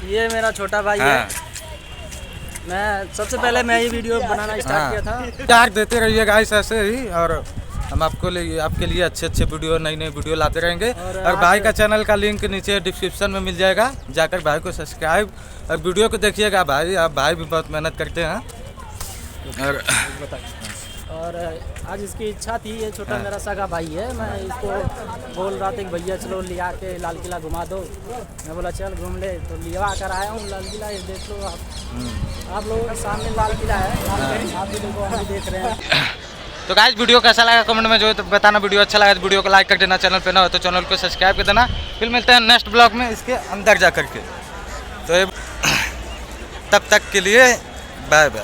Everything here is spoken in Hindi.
ये मेरा छोटा भाई है। मैं सबसे पहले मैं ये वीडियो बनाना स्टार्ट किया था। प्यार देते रहिए गाइस ऐसे ही, और हम आपके लिए अच्छे वीडियो, नई वीडियो लाते रहेंगे। और भाई का चैनल का लिंक नीचे डिस्क्रिप्शन में मिल जाएगा, जाकर भाई को सब्सक्राइब और वीडियो को देखिएगा। भाई भी बहुत मेहनत करते हैं। और आज इसकी इच्छा थी, ये छोटा मेरा सगा भाई है, मैं इसको बोल रहा था कि भैया चलो लिया के लाल किला घुमा दो। मैं बोला चल घूम ले, तो लिया कर आया हूँ लाल किला। ये देख लो आप लोगों के सामने लाल किला है, आप भी देखो, हम भी देख रहे हैं। तो गाइस वीडियो कैसा लगा कमेंट में जो तो बताना। वीडियो अच्छा लगा तो वीडियो को लाइक कर देना, चैनल पे ना हो तो चैनल को सब्सक्राइब कर देना। फिर मिलते हैं नेक्स्ट ब्लॉग में इसके अंदर जा करके। तो तब तक के लिए बाय बाय।